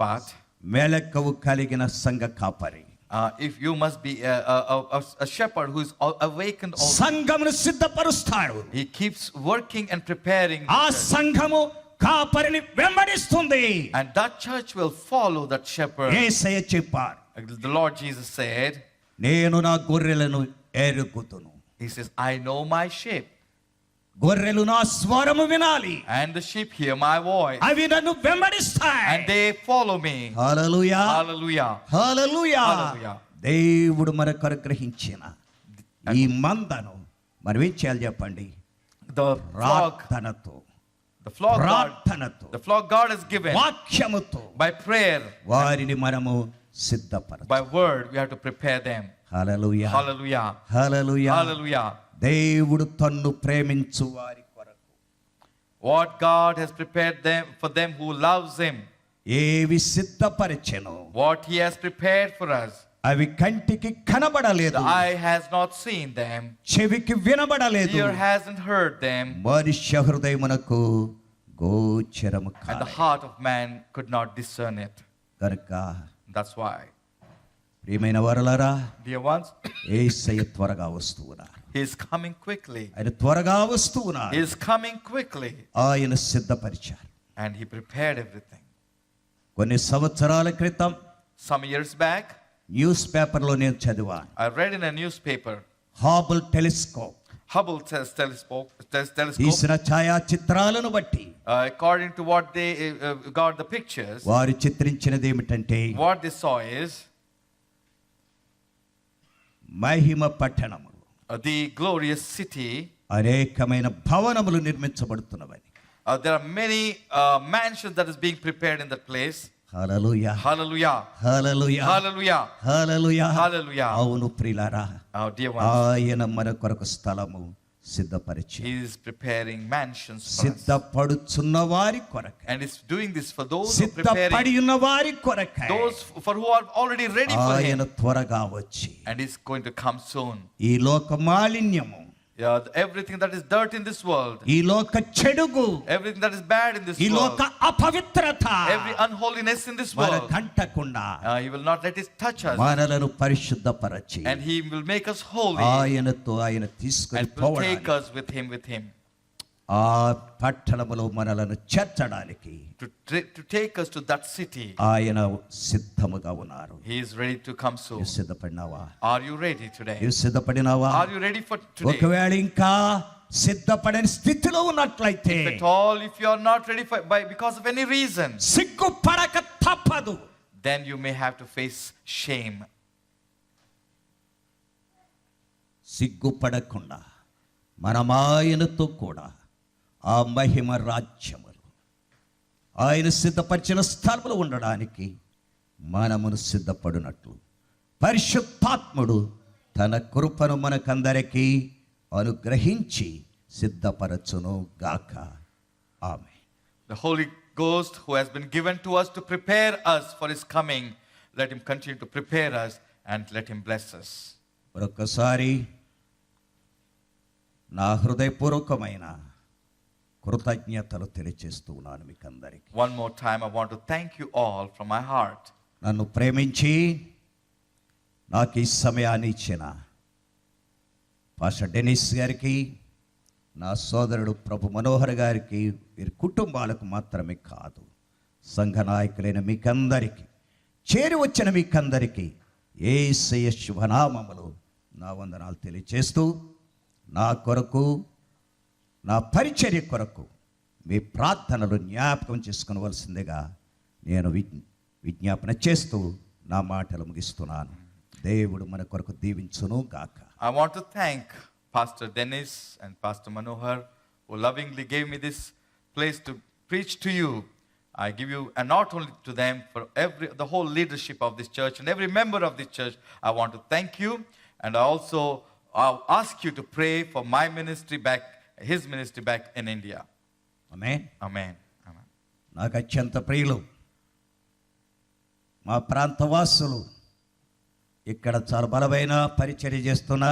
But మెలకువ కలిగిన సంఘ కాపరి, if you must be a shepherd who is awakened also, సంఘమును సిద్ధపరుస్తాడు. he keeps working and preparing the ఆ church. సంఘము కాపరిని వెంబడిస్తుంది. And that church will follow that shepherd. యేసయ్య చెప్పారు, The Lord Jesus said, నేను నా గొర్రెలను ఎరుగుదును, he says, I know my sheep, గొర్రెలు నా స్వరము వినాలి, and the sheep hear my voice, అవి నన్ను వెంబడిస్తాయి. and they follow me. Hallelujah, Hallelujah. Hallelujah. Hallelujah. దేవుడు మనకు అనుగ్రహించిన ఈ మందను మనం ఏం చేయాలి చెప్పండి? The flock ప్రార్థనతో, God, ప్రార్థనతో, the flock God has given, వాక్యముతో by prayer, వారిని మనము సిద్ధపరచాలి. by word, we have to prepare them. Hallelujah, Hallelujah. Hallelujah. Hallelujah. దేవుడు తన్ను ప్రేమించు వారి కొరకు What God has prepared them for them who loves him, ఏవి సిద్ధపరిచెను, what he has prepared for us, అవి కంటికి కనబడలేదు, the eye has not seen them, చెవికి వినబడలేదు, ear hasn't heard them, మనుష్య హృదయమునకు గోచరము and the కాలేదు. heart of man could not discern it. కనుక That's why, ప్రియమైన వారలారా, dear ones, యేసయ్య త్వరగా వస్తూ ఉన్నారు. he is coming quickly. ఆయన త్వరగా వస్తూ ఉన్నారు. He is coming quickly. ఆయన సిద్ధపరిచారు. And he prepared everything. కొన్ని సంవత్సరాల క్రితం Some years back, న్యూస్ పేపర్లో నేను చదివాను. I read in a newspaper, Hubble telescope Hubble telescope, తీసిన ఛాయాచిత్రాలను బట్టి according to what they got the pictures, వారు చిత్రించినది ఏమిటంటే, what they saw is మహిమ పట్టణము, the glorious city. అనేకమైన భవనములు నిర్మించబడుతున్నవని. There are many mansions that is being prepared in that place. Hallelujah, Hallelujah. Hallelujah, Hallelujah. Hallelujah. Hallelujah. అవును ప్రియులారా, Our dear ones, ఆయన మన కొరకు స్థలము సిద్ధపరిచి he is preparing mansions for us. సిద్ధపడుచున్న వారి కొరకు, And is doing this for those who are సిద్ధపడి preparing, ఉన్న వారి కొరకు, those for who are already ready for ఆయన him. త్వరగా వచ్చి And he's going to come soon. ఈ లోక మాలిన్యము, Everything that is dirt in this world, ఈ లోక చెడుగు, everything that is bad in this ఈ world, లోక అపవిత్రత every unholiness in this మన world, కంటకుండా he will not let it touch us. మనలను పరిశుద్ధపరచి And he will make us holy ఆయనతో ఆయన తీసుకొని and will take పోవడానికి, us with him. ఆ పట్టణములో మనలను చేర్చడానికి To take us to that city. ఆయన సిద్ధముగా ఉన్నారు. He is ready to come soon. నీవు సిద్ధపడినావా? Are you ready today? నీవు సిద్ధపడినావా? Are you ready for today? ఒకవేళ ఇంకా సిద్ధపడని స్థితిలో ఉన్నట్లయితే, If at all, if you are not ready because of any reason, సిగ్గుపడక తప్పదు. then you may have to face shame. సిగ్గుపడకుండా మనం ఆయనతో కూడా ఆ మహిమ రాజ్యములు, ఆయన సిద్ధపరిచిన స్థలములు ఉండడానికి మనమును సిద్ధపడినట్లు పరిశుద్ధాత్ముడు తన కృపను మనకందరికీ అనుగ్రహించి సిద్ధపరచును గాక. ఆమేన్. The Holy Ghost who has been given to us to prepare us for his coming, let him continue to prepare us and let him bless us. మరొకసారి నా హృదయపూర్వకమైన కృతజ్ఞతలు తెలియజేస్తూ ఉన్నాను మీకు అందరికీ. One more time, I want to thank you all from my heart. నన్ను ప్రేమించి నాకు ఈ సమయాన్ని ఇచ్చిన పాస్టర్ డెనిస్ గారికి, నా సోదరుడు ప్రభు మనోహర్ గారికి, వీరి కుటుంబాలకు మాత్రమే కాదు, సంఘ నాయకులైన మీకందరికీ, చేరి వచ్చిన మీకందరికీ యేసయ్య శుభనామములు నా వందనాలు తెలియజేస్తూ, నా కొరకు, నా పరిచర్య కొరకు మీ ప్రార్థనలు జ్ఞాపకం చేసుకునవలసిందిగా నేను విజ్ఞాపన చేస్తూ నా మాటలు ముగిస్తున్నాను. దేవుడు మన కొరకు దీవించును గాక. I want to thank Pastor Dennis and Pastor Manohar, who lovingly gave me this place to preach to you. I give you, and not only to them, for the whole leadership of this church and every member of this church, I want to thank you. And I also ask you to pray for my ministry back, his ministry back in India. Amen. Amen. Amen. నాకు అత్యంత ప్రియులు మా ప్రాంతవాసులు, ఇక్కడ చాలా బలమైన పరిచర్య చేస్తున్న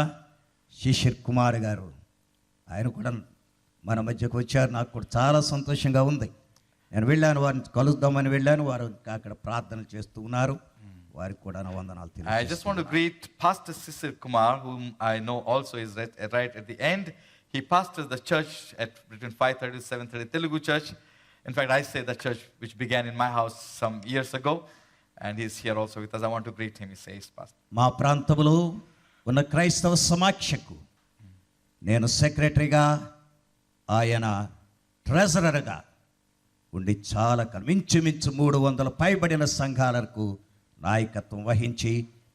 శిశిర్ కుమార్ గారు, ఆయన కూడా మన మధ్యకు వచ్చారు. నాకు కూడా చాలా సంతోషంగా ఉంది. నేను వెళ్ళాను, వారిని కలుద్దామని వెళ్ళాను. వారు అక్కడ ప్రార్థనలు చేస్తూ ఉన్నారు. వారికి కూడా నా వందనాలు I just తెలియజేస్తున్నాను. want to greet Pastor Sisir Kumar, whom I know also is right at the end. He pastors the church at between 5:30 to 7:30, Telugu church. In fact, I say the church which began in my house some years ago, and he's here also with us. I want to greet him. He says, Pastor. మా ప్రాంతంలో ఉన్న క్రైస్తవ సమాఖ్యకు నేను సెక్రటరీగా, ఆయన ట్రెజరర్గా ఉండి చాలా ఇంచుమించు 300 పైబడిన సంఘాలకు నాయకత్వం వహించి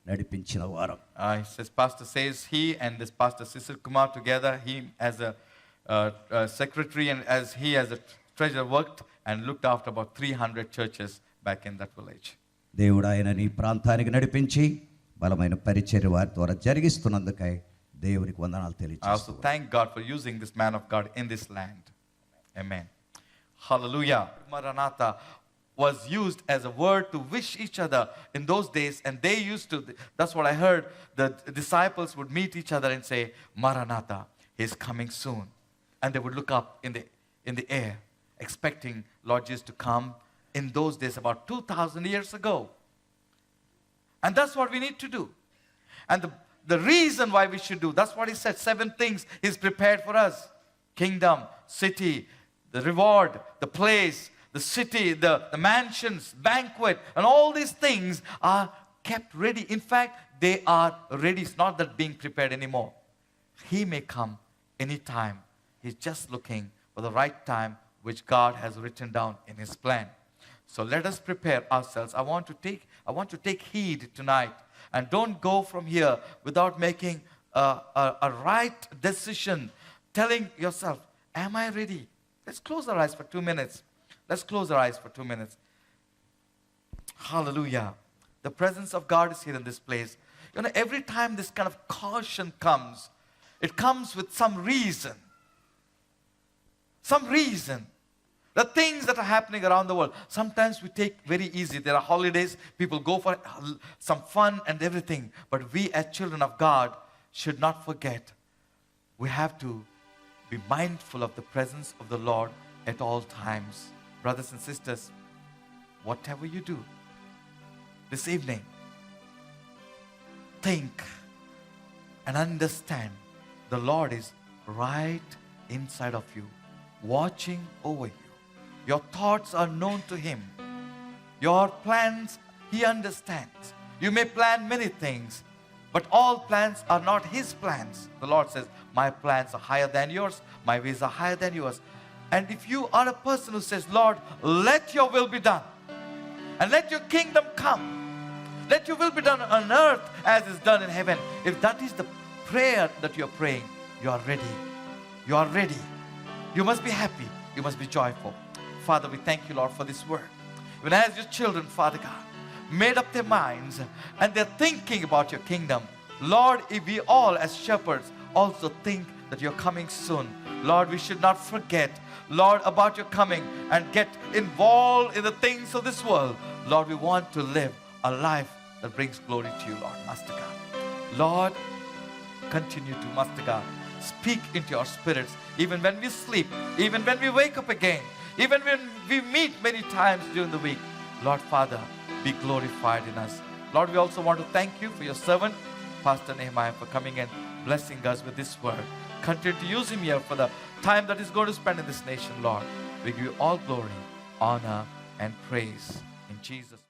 నడిపించిన వారం. He says, Pastor says he and this Pastor Sisir Kumar together, he as a secretary and as he as a treasurer worked and looked after about 300 churches back in that village. దేవుడు ఆయన ఈ ప్రాంతానికి నడిపించి బలమైన పరిచర్య వారి ద్వారా జరిగిస్తున్నందుకై దేవునికి వందనాలు I also తెలియజేస్తున్నాను. thank God for using this man of God in this land. Amen. Hallelujah. Maranatha was used as a word to wish each other in those days, and they used to, that's what I heard, the disciples would meet each other and say, Maranatha, he's coming soon. And they would look up in the air, expecting Lord Jesus to come in those days about 2,000 years ago. And that's what we need to do. And the reason why we should do, that's what he said, 7 things he's prepared for us. Kingdom, city, the reward, the place, the city, the mansions, banquet, and all these things are kept ready. In fact, they are ready. It's not that being prepared anymore. He may come anytime. He's just looking for the right time which God has written down in his plan. So let us prepare ourselves. I want to take heed tonight, and don't go from here without making a right decision, telling yourself, am I ready? Let's close our eyes for 2 minutes. Let's close our eyes for 2 minutes. Hallelujah. The presence of God is here in this place. You know, every time this kind of caution comes, it comes with some reason. Some reason. The things that are happening around the world, sometimes we take very easy. There are holidays, people go for some fun and everything. But we as children of God should not forget. We have to be mindful of the presence of the Lord at all times. Brothers and sisters, whatever you do this evening, think and understand the Lord is right inside of you, watching over you. Your thoughts are known to him. Your plans, he understands. You may plan many things, but all plans are not his plans. The Lord says, my plans are higher than yours, my ways are higher than yours. And if you are a person who says, Lord, let your will be done, and let your kingdom come, let your will be done on earth as is done in heaven. If that is the prayer that you are praying, you are ready. You are ready. You must be happy. You must be joyful. Father, we thank you, Lord, for this word. Even as your children, Father God, made up their minds and they're thinking about your kingdom. Lord, if we all as shepherds also think that you're coming soon, Lord, we should not forget, Lord, about your coming and get involved in the things of this world. Lord, we want to live a life that brings glory to you, Lord, Master God. Lord, continue to, Master God, speak into our spirits, even when we sleep, even when we wake up again, even when we meet many times during the week. Lord Father, be glorified in us. Lord, we also want to thank you for your servant, Pastor Nehemiah, for coming and blessing us with this word. Continue to use him here for the time that he's going to spend in this nation, Lord. We give you all glory, honor, and praise in Jesus' name.